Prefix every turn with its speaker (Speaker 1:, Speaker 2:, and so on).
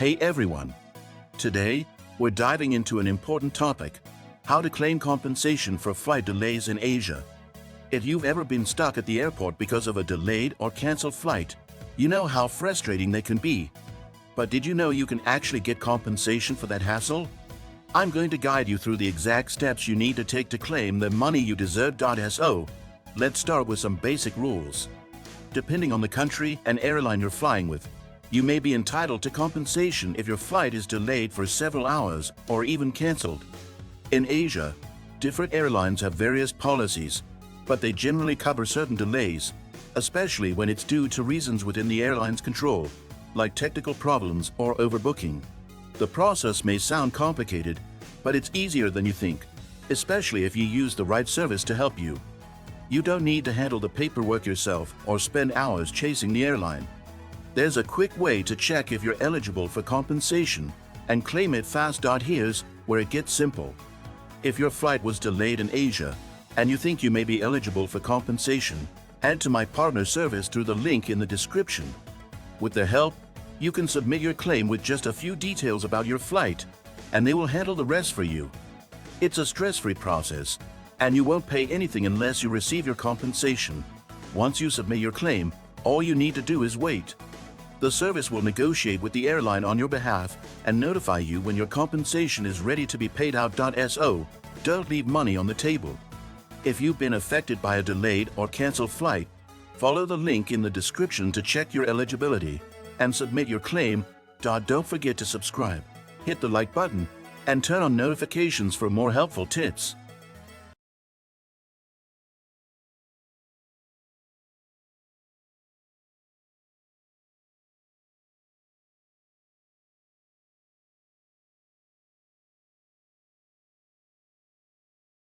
Speaker 1: Hey everyone! Today, we're diving into an important topic: how to claim compensation for flight delays in Asia. If you've ever been stuck at the airport because of a delayed or canceled flight, you know how frustrating they can be. But did you know you can actually get compensation for that hassle? I'm going to guide you through the exact steps you need to take to claim the money you deserve. So, let's start with some basic rules. Depending on the country and airline you're flying with, you may be entitled to compensation if your flight is delayed for several hours or even canceled. In Asia, different airlines have various policies, but they generally cover certain delays, especially when it's due to reasons within the airline's control, like technical problems or overbooking. The process may sound complicated, but it's easier than you think, especially if you use the right service to help you. You don't need to handle the paperwork yourself or spend hours chasing the airline. There's a quick way to check if you're eligible for compensation and claim it fast. Here's where it gets simple. If your flight was delayed in Asia and you think you may be eligible for compensation, add to my partner service through the link in the description. With their help, you can submit your claim with just a few details about your flight, and they will handle the rest for you. It's a stress-free process, and you won't pay anything unless you receive your compensation. Once you submit your claim, all you need to do is wait. The service will negotiate with the airline on your behalf and notify you when your compensation is ready to be paid out. So, don't leave money on the table. If you've been affected by a delayed or canceled flight, follow the link in the description to check your eligibility and submit your claim. Don't forget to subscribe, hit the like button, and turn on notifications for more helpful tips.